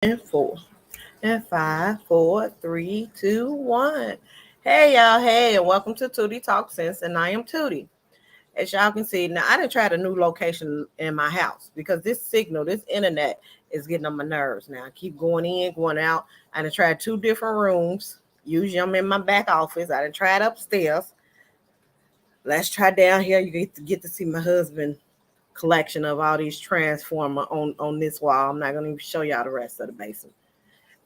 And four and five, four, three, two, one. Hey y'all, hey, and welcome to Tootie Talk Sense, and I am Tootie. As y'all can see, now I done tried a new location in my house because this signal, this internet is getting on my nerves now. I keep going in, going out. I done tried two different rooms. Usually I'm in my back office. I done tried upstairs. Let's try down here. You get to see my husband collection of all these transformer on this wall. I'm not gonna even show y'all the rest of the basement.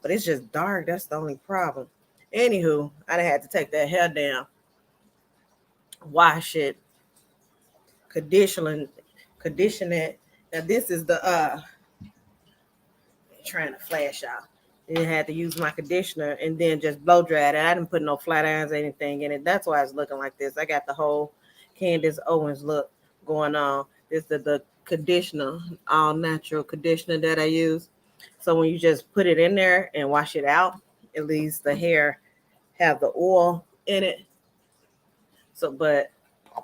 But it's just dark. That's the only problem. Anywho, I done had to take that hair down, wash it, condition it. Now this is the trying to flash out. Then had to use my conditioner and then just blow dry it. I didn't put no flat irons or anything in it. That's why it's looking like this. I got the whole Candace Owens look going on. This is the conditioner, all natural conditioner that I use. So when you just put it in there and wash it out, at least the hair have the oil in it. So, but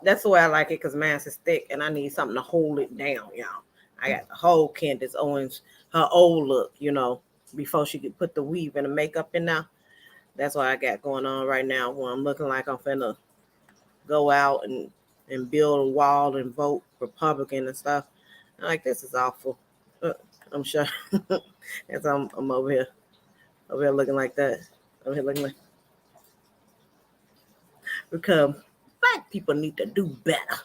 that's the way I like it because mine's is thick and I need something to hold it down, y'all. I got the whole Candace Owens, her old look, before she could put the weave and the makeup in now. That's what I got going on right now when I'm looking like I'm finna go out and build a wall and vote Republican and stuff. I'm like, this is awful. I'm sure. As I'm over here looking like that. Over here looking like because black people need to do better.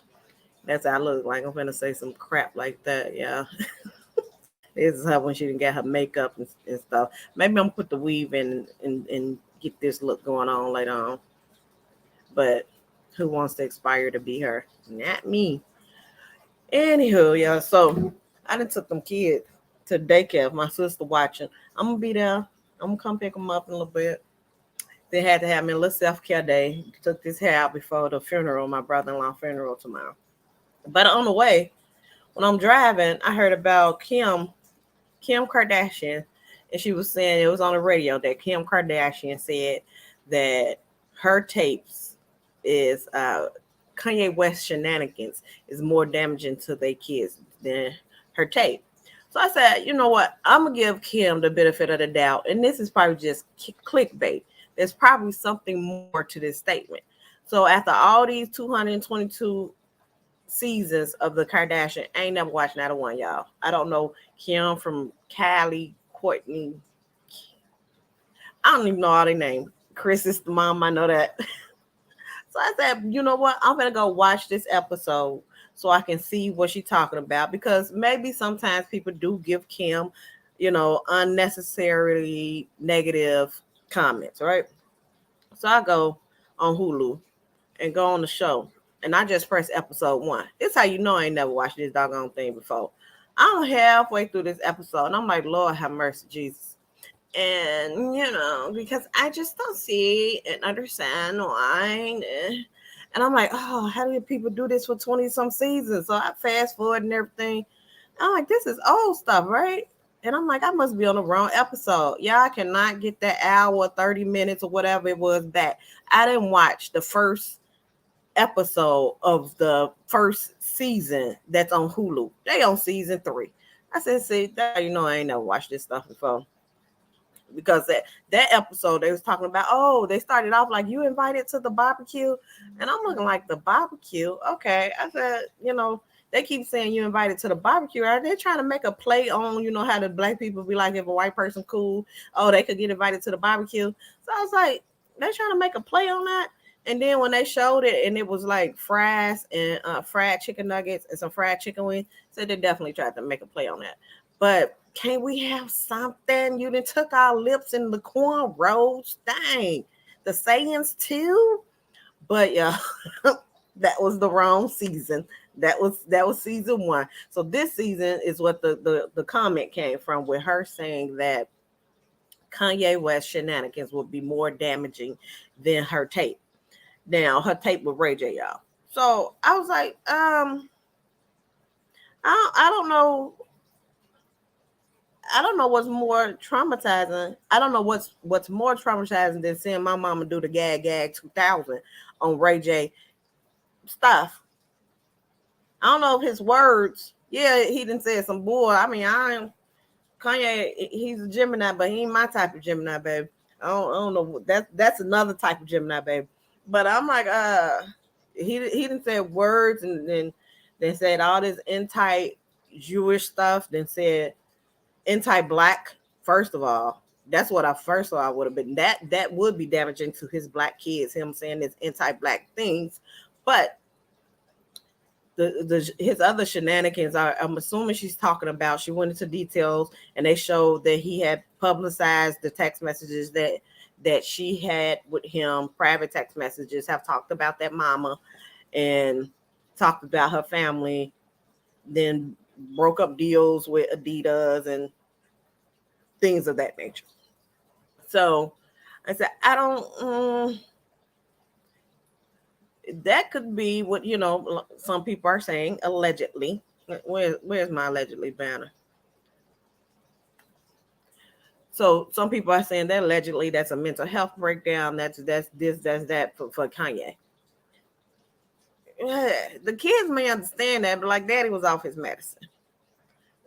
That's how I look like. I'm gonna say some crap like that, yeah. This is her when she didn't get her makeup and stuff. Maybe I'm gonna put the weave in and get this look going on later on. But who wants to aspire to be her? Not me. Anywho, yeah. So I done took them kids to daycare. My sister watching. I'm gonna be there. I'm gonna come pick them up in a little bit. They had to have me a little self-care day. Took this hair out before the funeral, my brother-in-law funeral tomorrow. But on the way, when I'm driving, I heard about Kim Kardashian, and she was saying it was on the radio that Kim Kardashian said that her tapes is Kanye West shenanigans is more damaging to their kids than her tape. So I said, you know what? I'm gonna give Kim the benefit of the doubt, and this is probably just clickbait. There's probably something more to this statement. So after all these 222 seasons of the Kardashian, I ain't never watched not a one, y'all. I don't know Kim from Kylie, Courtney. I don't even know all their names. Chris is the mom. I know that. So I said, you know what? I'm gonna go watch this episode so I can see what she's talking about because maybe sometimes people do give Kim, unnecessarily negative comments, right? So I go on Hulu and go on the show. And I just press episode 1. This how you know I ain't never watched this doggone thing before. I'm halfway through this episode and I'm like, Lord have mercy, Jesus. And, because I just don't see and understand why. And I'm like, oh, how do people do this for 20 some seasons? So I fast forward and everything. I'm like, this is old stuff, right? And I'm like, I must be on the wrong episode. Yeah, I cannot get that hour, 30 minutes or whatever it was back. I didn't watch the first episode of the first season that's on Hulu. They on season 3. I said, see, that I ain't never watched this stuff before. Because that episode they was talking about, oh, they started off like you invited to the barbecue. And I'm looking like the barbecue. Okay. I said, they keep saying you invited to the barbecue. Are they trying to make a play on, how the black people be like if a white person cool, oh, they could get invited to the barbecue. So I was like, they're trying to make a play on that. And then when they showed it and it was like fries and fried chicken nuggets and some fried chicken wings, so they definitely tried to make a play on that. But can't we have something? You done took our lips in the corn rolls. Dang. The sayings too. But yeah, that was the wrong season. That was season 1. So this season is what the comment came from with her saying that Kanye West shenanigans would be more damaging than her tape. Now her tape with Ray J, y'all. So I was like, I don't know. I don't know what's more traumatizing. I don't know what's more traumatizing than seeing my mama do the gag 2000 on Ray J stuff. I don't know if his words. Yeah, he didn't say some bull. I mean, Kanye, he's a Gemini, but he ain't my type of Gemini, baby. I don't know. That's another type of Gemini, baby. But I'm like, he didn't say words, and then they said all this anti-Jewish stuff. Then said anti-black. First of all, that's what I first thought would have been. That would be damaging to his black kids. Him saying this anti-black things, but his other shenanigans are, I'm assuming she's talking about, she went into details and they showed that he had publicized the text messages that she had with him, private text messages, have talked about that mama and talked about her family, then broke up deals with Adidas and things of that nature. So I said, I don't that could be what, some people are saying, allegedly. Where's my allegedly banner? So some people are saying that allegedly that's a mental health breakdown. That's this, that's that for Kanye. The kids may understand that, but like daddy was off his medicine.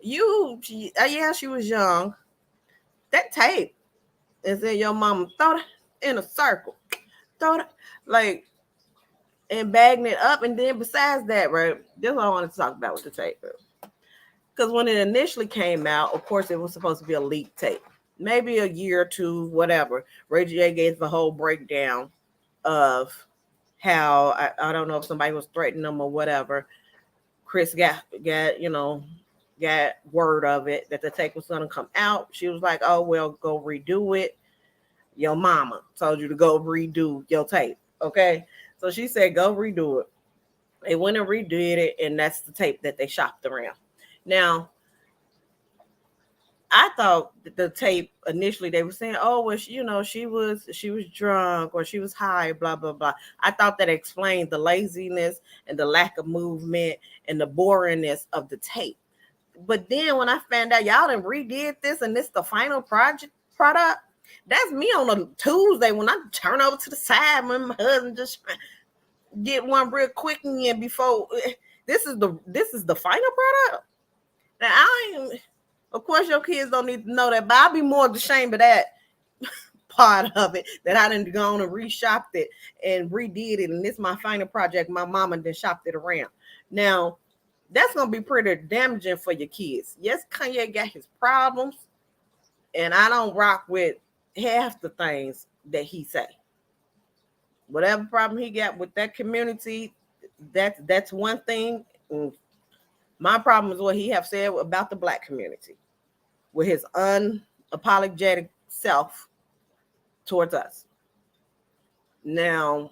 Yeah, she was young. That tape is in your mama, throw it in a circle. Throw it like, and bagging it up. And then besides that, right, this is what I wanted to talk about with the tape. Because when it initially came out, of course, it was supposed to be a leaked tape. Maybe a year or two, whatever. Ray J gave the whole breakdown of how, I don't know if somebody was threatening them or whatever. Chris got word of it, that the tape was going to come out. She was like, oh, well, go redo it. Your mama told you to go redo your tape. Okay. So she said, go redo it. They went and redid it, and that's the tape that they shopped around. Now, I thought that the tape initially they were saying, oh, well, she was drunk or she was high, blah, blah, blah. I thought that explained the laziness and the lack of movement and the boringness of the tape. But then when I found out y'all done redid this and this the final product, that's me on a Tuesday when I turn over to the side when my husband just get one real quick in before this is the final product. Now of course your kids don't need to know that, but I'll be more ashamed of that part of it, that I done gone and reshopped it and redid it, and this is my final project. My mama done shopped it around. Now that's gonna be pretty damaging for your kids. Yes, Kanye got his problems, and I don't rock with half the things that he say. Whatever problem he got with that community, that's one thing. My problem is what he have said about the black community, with his unapologetic self towards us. Now,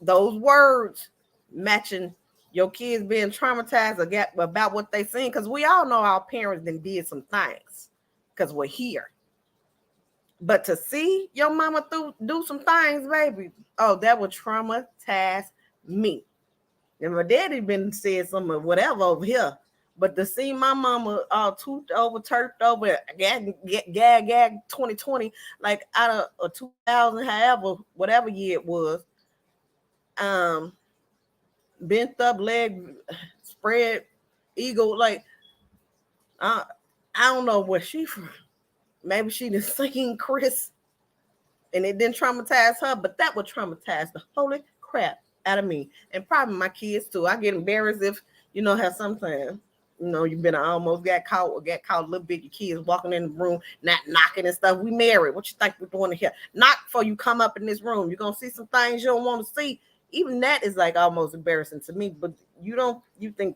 those words matching your kids being traumatized about what they seen, because we all know our parents then did some things because we're here. But to see your mama do some things, baby, oh, that would traumatize me. And my daddy been said some of whatever over here, but to see my mama all toothed over, turfed over, gag 2020, like out of 2000, however, whatever year it was, bent up leg, spread eagle, like I don't know where she from. Maybe she done seen Chris and it didn't traumatize her, but that would traumatize the holy crap out of me, and probably my kids too. I get embarrassed if how sometimes you've been almost got caught a little bit. Your kids walking in the room, not knocking and stuff. We married. What you think we're doing here? Knock before you come up in this room. You're gonna see some things you don't want to see. Even that is like almost embarrassing to me. But you think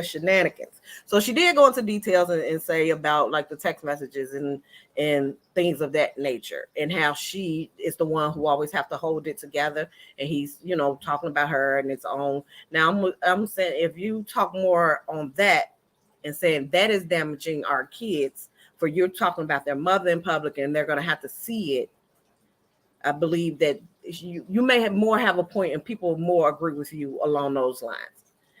shenanigans. So she did go into details and say about like the text messages and things of that nature, and how she is the one who always have to hold it together, and he's talking about her and its own. Now I'm saying, if you talk more on that and saying that is damaging our kids, for you're talking about their mother in public and they're going to have to see it, I believe that you may have a point, and people more agree with you along those lines.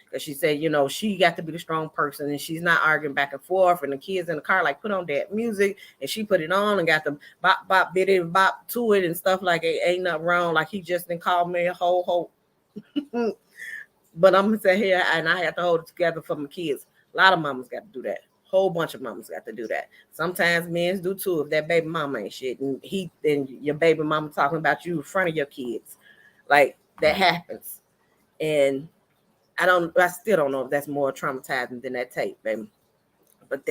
Because she said, she got to be the strong person, and she's not arguing back and forth. And the kids in the car like, put on that music, and she put it on and got the bop bop biddy bop to it and stuff, like it ain't nothing wrong. Like he just didn't call me a whole. But I'm gonna say here, and I have to hold it together for my kids. A lot of mamas got to do that. Whole bunch of mamas got to do that. Sometimes men do too if that baby mama ain't shit, and your baby mama talking about you in front of your kids, like that happens. And I still don't know if that's more traumatizing than that tape, baby. But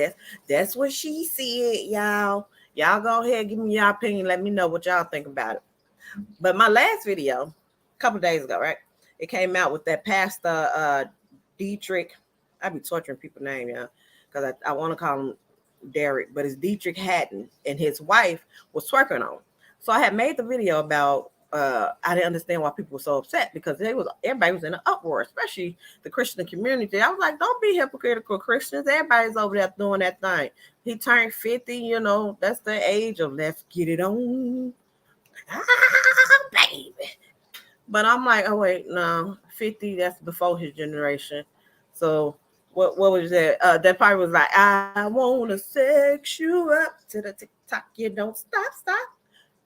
that's what she said, y'all. Y'all go ahead, give me your opinion. Let me know what y'all think about it. But my last video, a couple days ago, right? It came out with that pastor Dietrick. I be torturing people's name, y'all, because I want to call him Derek, but it's Dietrick Haddon, and his wife was twerking on. So I had made the video about I didn't understand why people were so upset because everybody was in an uproar, especially the Christian community. I was like, don't be hypocritical, Christians. Everybody's over there doing that thing. He turned 50, you know, that's the age of let's get it on. Baby. But I'm like, oh wait, no, 50, that's before his generation. So what was that? That probably was like, I wanna sex you up to the TikTok, you don't stop.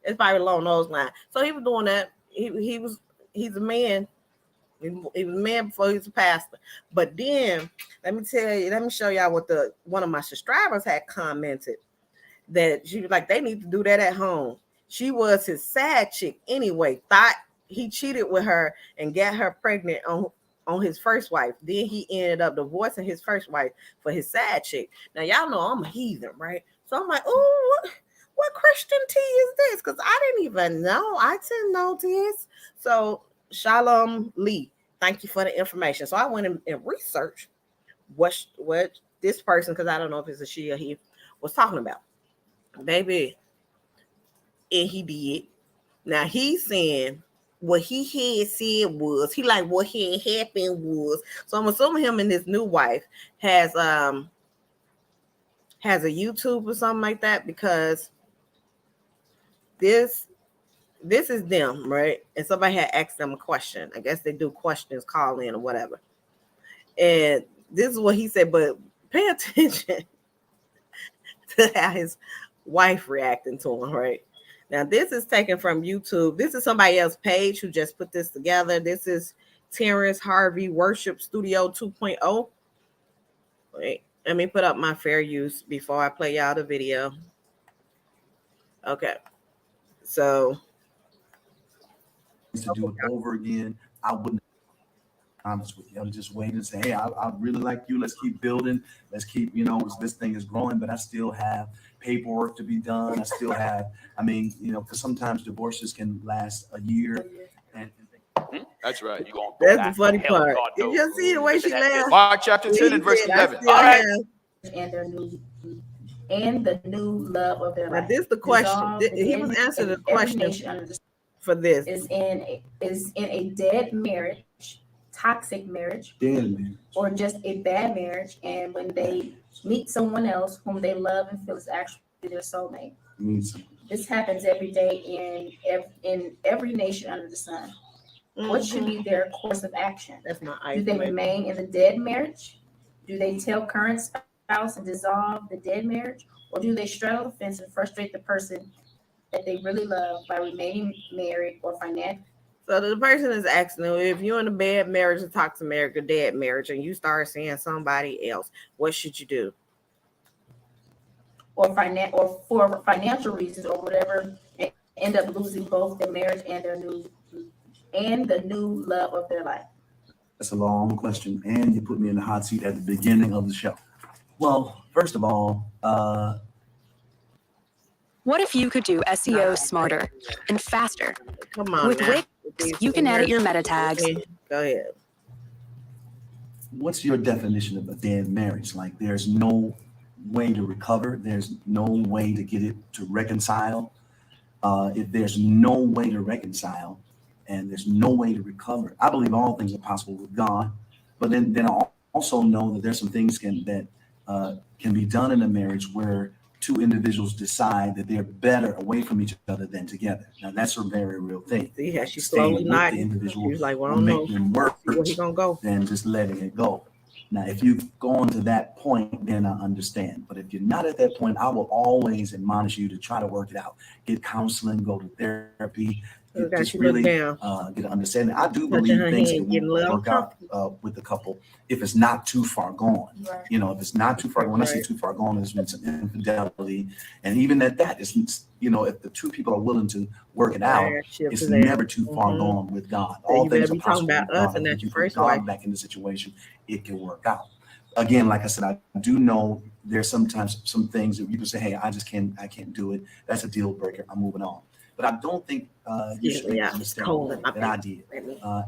It's probably along those lines. So he was doing that. He's a man. He was a man before he was a pastor. But then let me show y'all what one of my subscribers had commented, that she was like, they need to do that at home. She was his side chick anyway. Thought he cheated with her and got her pregnant on his first wife. Then he ended up divorcing his first wife for his side chick. Now y'all know I'm a heathen, right? So I'm like, oh, what Christian tea is this? Because I didn't even know. I didn't know this. So Shalom Lee, thank you for the information. So I went and researched what this person, because I don't know if it's a she or he, was talking about. Baby, and he did. Now he's saying what he had said was, he like what had happened was. So I'm assuming him and his new wife has a YouTube or something like that, because this is them, right? And somebody had asked them a question. I guess they do questions, call in or whatever. And this is what he said, but pay attention to how his wife reacting to him, right? Now, this is taken from YouTube. This is somebody else's page who just put this together. This is Terrence Harvey Worship Studio 2.0. Wait, let me put up my fair use before I play y'all the video. Okay. So. To do it over again, I wouldn't be honest with you. I would just wait and say, hey, I really like you. Let's keep building. Let's keep, this thing is growing, but I still have paperwork to be done. I still have, because sometimes divorces can last a year. And that's right. You gonna that's the funny part. Did you see the way she laughed? Mark chapter 10 and verse 11. All right. And the new love of their life. Now, this is the question. He was answering the question for this. Is in a dead marriage, toxic marriage, or just a bad marriage, and when they meet someone else whom they love and feel is actually their soulmate. This happens every day in every nation under the sun. Mm-hmm. What should be their course of action? That's not. Do they remain in the dead marriage? Do they tell current spouse and dissolve the dead marriage, or do they straddle the fence and frustrate the person that they really love by remaining married or financially? So the person is asking, if you're in a bad marriage, a toxic marriage, a dead marriage, and you start seeing somebody else, what should you do? Or for financial reasons or whatever, end up losing both their marriage and the new love of their life. That's a long question, and you put me in the hot seat at the beginning of the show. Well, first of all, what if you could do SEO smarter and faster? Come on, with Wix, you can edit your meta tags. Go ahead. What's your definition of a dead marriage? Like, there's no way to recover. There's no way to get it to reconcile. If there's no way to reconcile and there's no way to recover, I believe all things are possible with God. But then I also know that there's some things that can be done in a marriage where two individuals decide that they're better away from each other than together. Now, that's a very real thing. See how she's slowly nodding. The individual she's like, well, I don't know. Them work where he gonna go? Than just letting it go. Now, if you've gone to that point, then I understand. But if you're not at that point, I will always admonish you to try to work it out. Get counseling, go to therapy, just you look really down, get an understanding. I do touching her believe things hand, getting a will little work out with the couple if it's not too far gone. Right. You know, if it's not too far gone, when I say too far gone, there's been some infidelity, and even at that, it's, you know, if the two people are willing to work it out, it's never too far gone with God. All things are possible with God. And if you put God back in the situation, it can work out. Again, like I said, I do know there's sometimes some things that you can say, hey, I can't do it. That's a deal breaker. I'm moving on. But I don't think you should make the mistake that I did.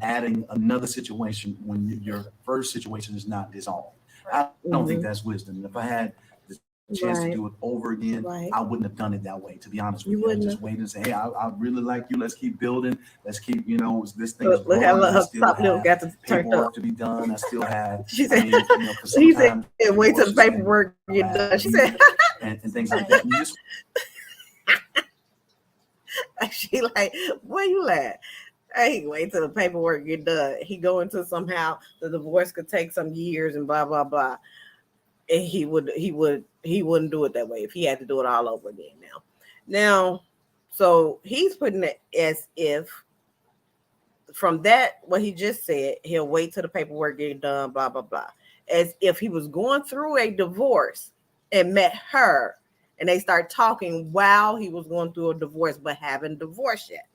Adding another situation when your first situation is not dissolved. I don't think that's wisdom. And if I had the chance to do it over again, I wouldn't have done it that way, to be honest with you. I just waited and say, hey, I really like you. Let's keep building. Let's keep, you know, this thing is growing. I still have paperwork to be done. I still have, she said, you know, she said, wait till the paperwork get done. She said, and things like that. You just, she like, where you at? Hey, wait till the paperwork get done. He go into somehow the divorce could take some years and blah blah blah. And he wouldn't do it that way if he had to do it all over again now. So he's putting it as if from that what he just said, he'll wait till the paperwork get done, blah blah blah. As if he was going through a divorce and met her. And they start talking while he was going through a divorce, but haven't divorced yet.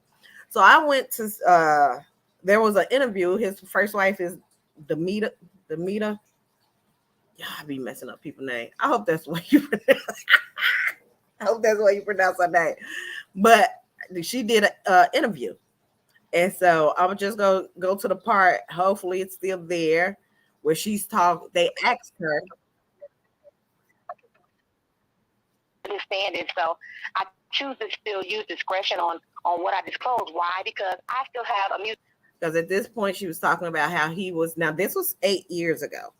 So I went to, there was an interview. His first wife is Demeter. Yeah, I be messing up people's names. I hope that's what you pronounce. I hope that's what you pronounce her name. But she did an interview. And so I would just go to the part, hopefully it's still there, where she's talking. They asked her. Understand it, so I choose to still use discretion on what I disclose. Why? Because I still have a music. Because at this point she was talking about how he was. Now this was 8 years ago.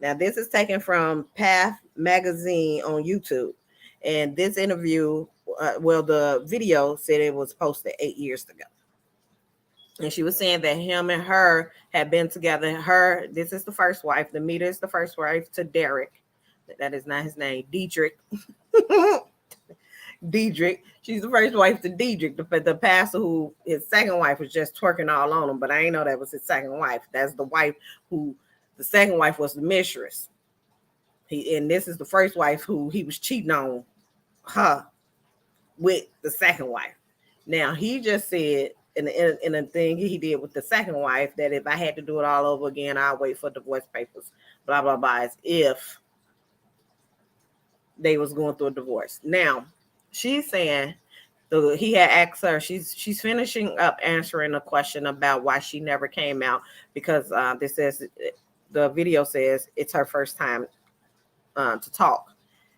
Now this is taken from Path Magazine on YouTube, and this interview, the video said it was posted 8 years ago, and she was saying that him and her had been together. This is the first wife. The meter is the first wife to Derek. That is not his name. Dietrick. Dietrick. She's the first wife to Dietrick, the pastor who his second wife was just twerking all on him. But I ain't know that was his second wife. That's the wife who the second wife was the mistress. And this is the first wife who he was cheating on her with the second wife. Now he just said in a thing he did with the second wife that if I had to do it all over again, I'll wait for divorce papers. Blah blah blah. As if they was going through a divorce. Now, she's saying he had asked her, she's finishing up answering a question about why she never came out, because this says the video says it's her first time to talk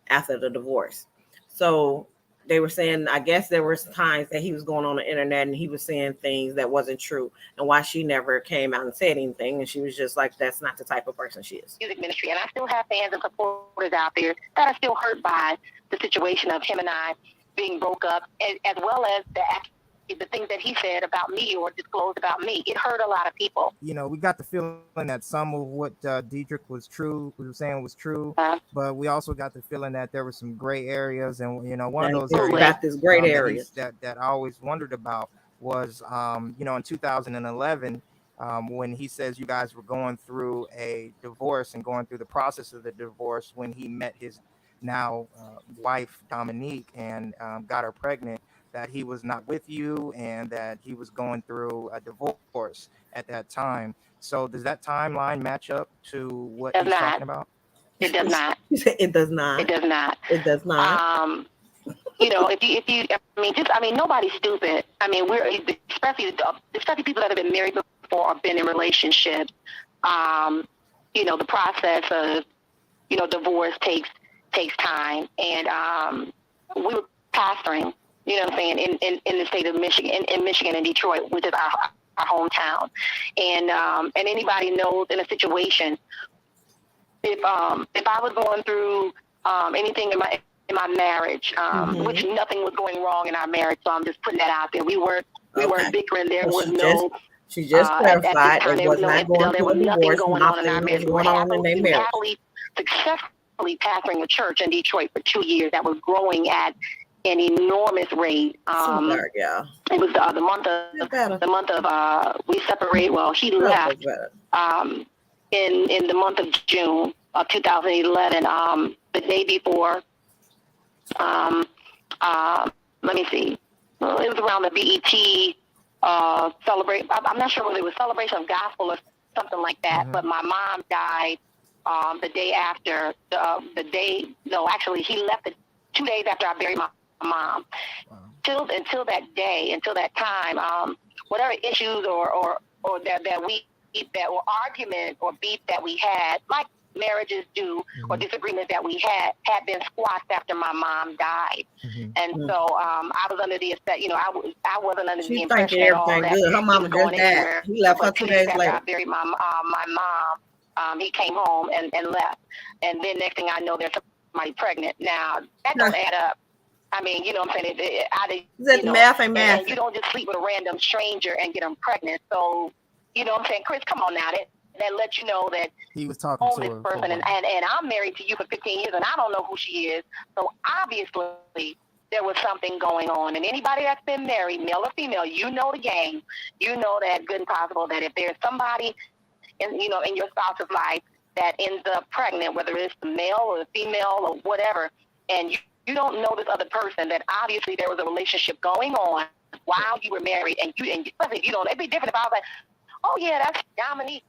after the divorce. So they were saying, I guess there were times that he was going on the internet and he was saying things that wasn't true, and why she never came out and said anything. And she was just like, that's not the type of person she is. Music ministry, and I still have fans and supporters out there that are still hurt by the situation of him and I being broke up, as well as the things that he said about me or disclosed about me. It hurt a lot of people. You know, we got the feeling that some of what Dietrick was saying was true, but we also got the feeling that there were some gray areas. And, you know, one of those areas got this great area that I always wondered about was, you know, in 2011, when he says you guys were going through a divorce and going through the process of the divorce when he met his now wife, Dominique, and got her pregnant, that he was not with you and that he was going through a divorce at that time. So does that timeline match up to what he's talking about? It does not. It does not. It does not. It does not. You know, I mean, nobody's stupid. I mean, we're especially people that have been married before or been in relationships. You know, the process of, you know, divorce takes time, and we were pastoring. You know what I'm saying, in the state of Michigan, in Michigan and Detroit, which is our hometown. And anybody knows in a situation, if I was going through anything in my marriage, which nothing was going wrong in our marriage, so I'm just putting that out there. We weren't bickering. There was no. She just clarified it was not going there was nothing going on in our marriage. We were happily, successfully pastoring a church in Detroit for 2 years that was growing at an enormous rate. Yeah. It was the month of we separated. Well, he left in the month of June of 2011. The day before. Let me see. Well, it was around the BET celebrate. I'm not sure whether it was Celebration of Gospel or something like that. But my mom died the day after. Actually, he left 2 days after I buried my mom. Wow. Until that time, whatever issues or that were argument or beef that we had, like marriages do, or disagreements that we had been squashed after my mom died. And so I was under the I wasn't under the impression at all that good. Her mama just died. He left her 2 days later. I buried my mom. He came home and left, and then next thing I know, there's somebody pregnant. Now that don't add up. I mean, you know what I'm saying? Math ain't math. And you don't just sleep with a random stranger and get them pregnant. So, you know what I'm saying? Chris, come on now. That lets you know that he was talking to this person. And I'm married to you for 15 years, and I don't know who she is. So, obviously, there was something going on. And anybody that's been married, male or female, you know the game. You know that good and possible that if there's somebody in your spouse's life that ends up pregnant, whether it's the male or the female or whatever, and you don't know this other person, that obviously there was a relationship going on while you were married, and especially if you don't, it'd be different if I was like, oh yeah, that's Dominique,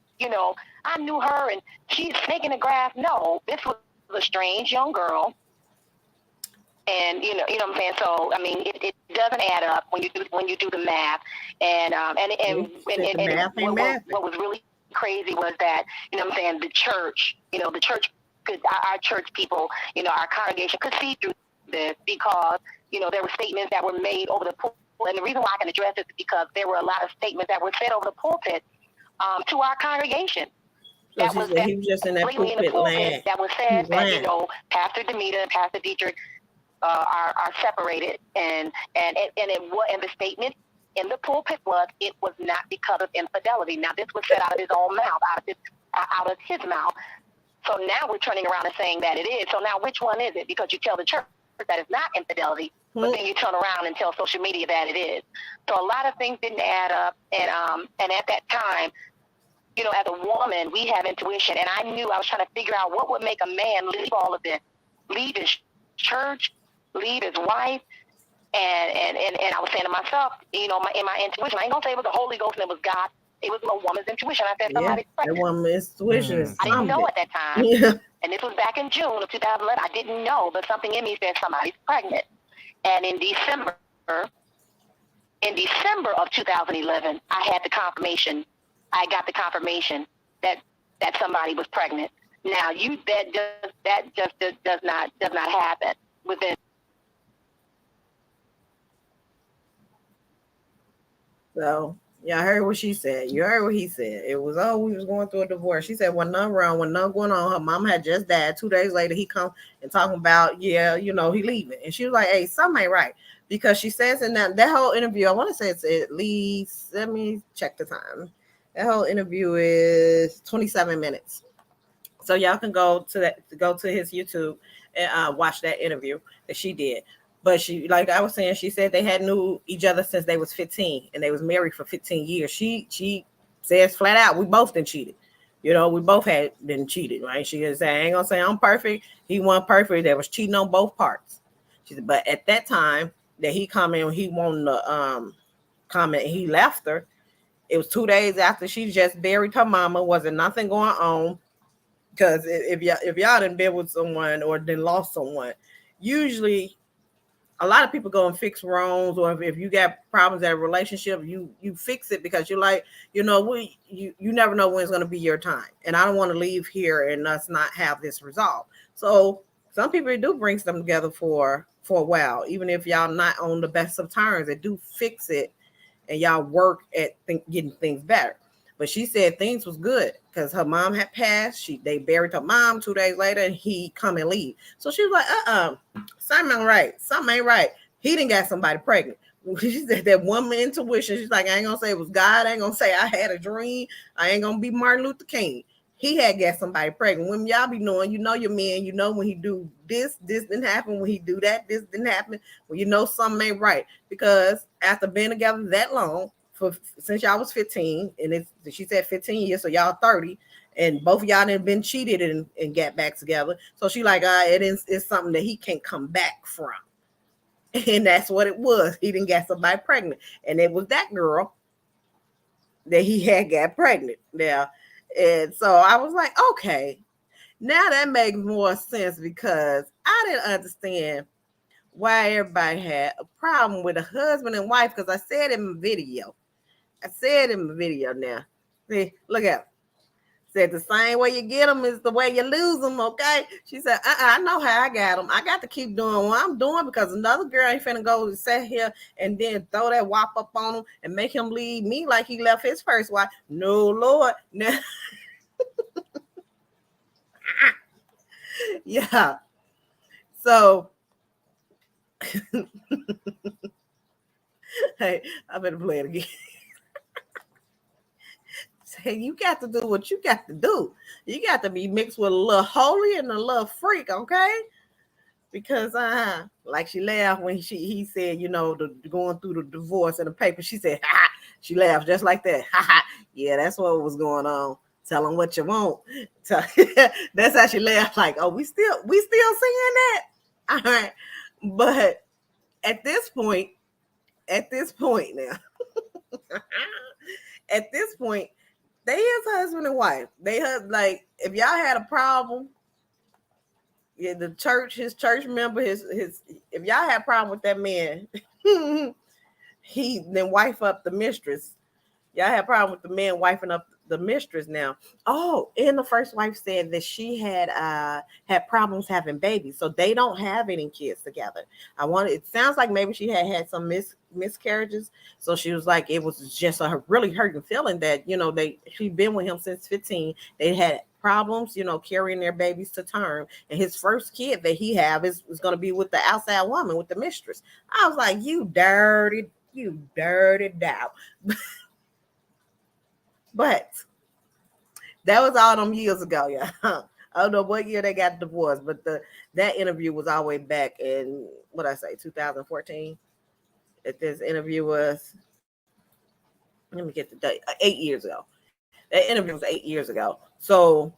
I knew her and she's snaking the grass. No, this was a strange young girl. And you know what I'm saying? So I mean it doesn't add up when you do the math. And what was really crazy was that, you know what I'm saying, the church our church people, our congregation could see through this because, there were statements that were made over the pulpit. And the reason why I can address this is because there were a lot of statements that were said over the pulpit to our congregation. He was just in that pulpit land. That was said that, Pastor Demeter and Pastor Dietrick are separated. And the statement in the pulpit was, it was not because of infidelity. Now, this was said out of his own mouth, out of his mouth. So now we're turning around and saying that it is. So now which one is it? Because you tell the church that it's not infidelity, but then you turn around and tell social media that it is. So a lot of things didn't add up. And at that time, as a woman, we have intuition. And I knew I was trying to figure out what would make a man leave all of this, leave his church, leave his wife. And I was saying to myself, in my intuition, I ain't gonna say it was the Holy Ghost and it was God. It was a woman's intuition. I said, somebody's pregnant. That woman's intuition is I didn't know at that time. Yeah. And this was back in June of 2011. I didn't know, but something in me said somebody's pregnant. And in December of 2011, I had the confirmation. I got the confirmation that somebody was pregnant. Now, that just does not happen within. So, yeah, I heard what she said. You heard what he said. It was, we was going through a divorce. She said, none wrong, none going on. Her mom had just died. 2 days later, he come and talking about, he leaving. And she was like, hey, something ain't right. Because she says in that whole interview, I want to say it's at least, let me check the time. That whole interview is 27 minutes. So y'all can go to his YouTube and watch that interview that she did. But she, like I was saying, she said they had knew each other since they was 15 and they was married for 15 years. She says flat out, we both been cheated. We both had been cheated, right? She just said, I ain't gonna say I'm perfect. He wasn't perfect. There was cheating on both parts. She said, but at that time that he commented, he wanted to comment, he left her. It was 2 days after she just buried her mama. Wasn't nothing going on. Because if y'all done been with someone or then lost someone, usually a lot of people go and fix wrongs, or if you got problems in a relationship, you fix it because you're like, you never know when it's going to be your time. And I don't want to leave here and us not have this resolved. So some people do bring them together for a while, even if y'all not on the best of terms, they do fix it and y'all work at getting things better. But she said things was good because her mom had passed. They buried her mom 2 days later and he come and leave. So she was like, something ain't right. He didn't got somebody pregnant. She said that woman intuition. She's like, I ain't gonna say it was God. I ain't gonna say I had a dream. I ain't gonna be Martin Luther King. he had got somebody pregnant. When y'all be knowing, you know your man, you know when he do this didn't happen. When he do that, this didn't happen. When you know something ain't right. Because after being together that long, since y'all was 15, and she said 15 years, so y'all 30, and both of y'all had been cheated and got back together. So she like, it's something that he can't come back from. And that's what it was. He didn't get somebody pregnant. And it was that girl that he had got pregnant now. And so I was like, okay, now that makes more sense, because I didn't understand why everybody had a problem with a husband and wife, because I said in my video. Now. See, look at it. Said the same way you get them is the way you lose them, okay? She said, I know how I got them. I got to keep doing what I'm doing, because another girl ain't finna go and sit here and then throw that wop up on him and make him leave me like he left his first wife. No, Lord. Now, yeah. So, hey, I better play it again. Say, you got to do what you got to do. You got to be mixed with a little holy and a little freak, okay? Because like she laughed when he said, you know, going through the divorce in the paper. She said, ha, she laughed just like that. Ha ha. Yeah, that's what was going on. Tell them what you want. That's how she laughed. Like, oh, we still seeing that. All right, but at this point now, at this point, they is husband and wife. They have, like, if y'all had a problem, yeah, his church member, his if y'all had a problem with that man, he then wife up the mistress. Y'all had a problem with the man wifing up the mistress now. Oh, and the first wife said that she had problems having babies, so they don't have any kids together. It sounds like maybe she had some miscarriages, so she was like, it was just a really hurting feeling that, you know, she'd been with him since 15. They had problems, you know, carrying their babies to term, and his first kid that he have is going to be with the outside woman, with the mistress. I was like, you dirty doubt. But that was all them years ago, yeah. I don't know what year they got divorced, but that interview was all the way back in, 2014. This interview was, let me get the date, 8 years ago. That interview was 8 years ago. So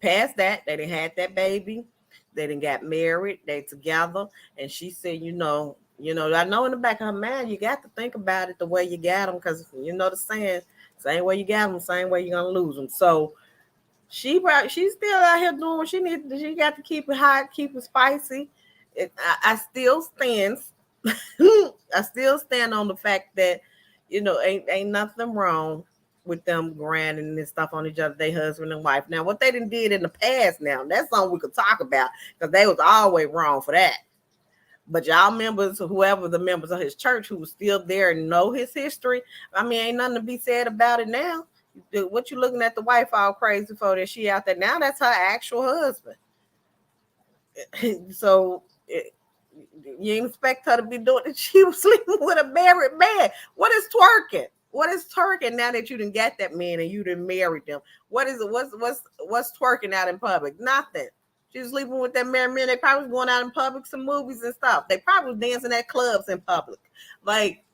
past that, they didn't had that baby. They didn't got married. They together. And she said, you know, I know in the back of her mind, you got to think about it the way you got them, because you know the saying, same way you got them, same way you're gonna lose them. So she's still out here doing what she needs. She got to keep it hot, keep it spicy. I still stand. I still stand on the fact that, you know, ain't nothing wrong with them grinding and stuff on each other, they husband and wife. Now, what they done did in the past, now that's something we could talk about, because they was always wrong for that. But y'all members, whoever the members of his church who was still there and know his history, I mean, ain't nothing to be said about it now. What you looking at the wife all crazy for, that she out there now? That's her actual husband. So you ain't expect her to be doing it. She was sleeping with a married man. What is twerking? What is twerking now that you didn't get that man and you didn't marry them? What is it? What's twerking out in public? Nothing. She was sleeping with that married man. They probably was going out in public, some movies and stuff. They probably was dancing at clubs in public. Like,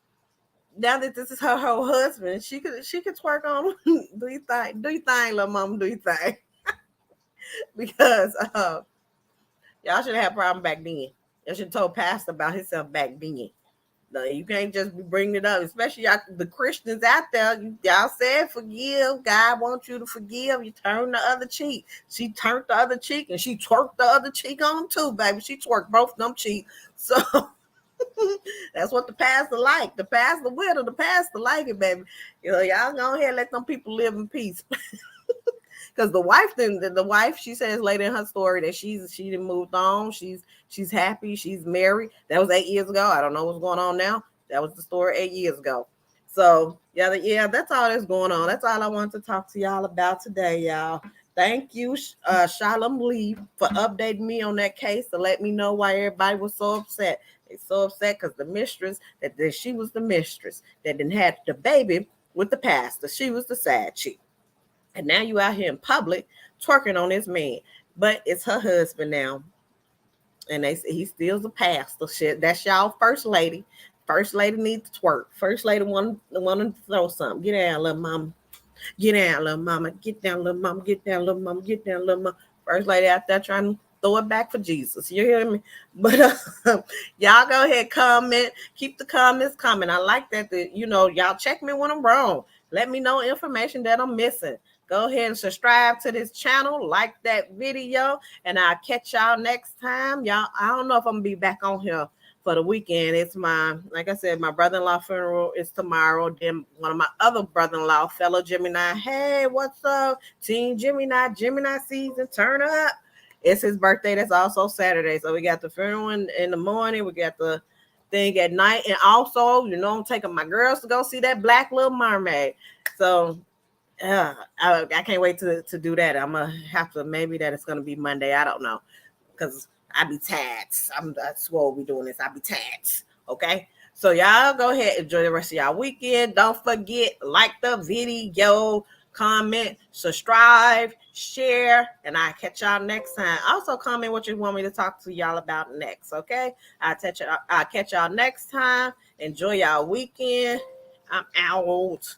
now that this is her husband, she could twerk on him. Do you think, little mama, do you think? Because y'all should have had a problem back then. Y'all should have told Pastor about himself back then. No, you can't just be bringing it up, especially y'all, the Christians out there. Y'all said forgive. God wants you to forgive. You turn the other cheek. She turned the other cheek, and she twerked the other cheek on them too, baby. She twerked both them cheeks. So that's what the pastor like. The pastor with her, the pastor like it, baby. You know, y'all go ahead and let them people live in peace. Because the wife, she says later in her story that she done moved on. She's happy. She's married. That was 8 years ago. I don't know what's going on now. That was the story 8 years ago. So yeah, that's all that's going on. That's all I wanted to talk to y'all about today, y'all. Thank you, Shalom Lee, for updating me on that case to let me know why everybody was so upset. They so upset because the mistress, that she was the mistress that didn't have the baby with the pastor. She was the side chick. And now you out here in public twerking on this man. But it's her husband now. And he still's a pastor. Shit, that's y'all first lady. First lady needs to twerk. First lady want to throw something. Get down, little mama. Get down, little mama. Get down, little mama. Get down, little mama. Get down, little mama. First lady out there trying to throw it back for Jesus. You hear me? But y'all go ahead, comment. Keep the comments coming. I like that. Y'all check me when I'm wrong. Let me know information that I'm missing. Go ahead and subscribe to this channel. Like that video. And I'll catch y'all next time. Y'all, I don't know if I'm going to be back on here for the weekend. It's like I said, my brother-in-law funeral is tomorrow. Then one of my other brother-in-law, fellow Gemini. Hey, what's up? Team Gemini season, turn up. It's his birthday. That's also Saturday. So we got the funeral in the morning. We got the thing at night. And also, I'm taking my girls to go see that Black Little Mermaid. So I can't wait to do that. I'm going to have to, maybe that it's going to be Monday. I don't know. Because I be tats. I swore we doing this. I be tats. Okay. So y'all go ahead, enjoy the rest of y'all weekend. Don't forget, like the video, comment, subscribe, share, and I'll catch y'all next time. Also comment what you want me to talk to y'all about next. Okay. I'll catch y'all next time. Enjoy y'all weekend. I'm out.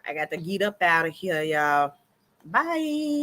I got to get up out of here, y'all. Bye.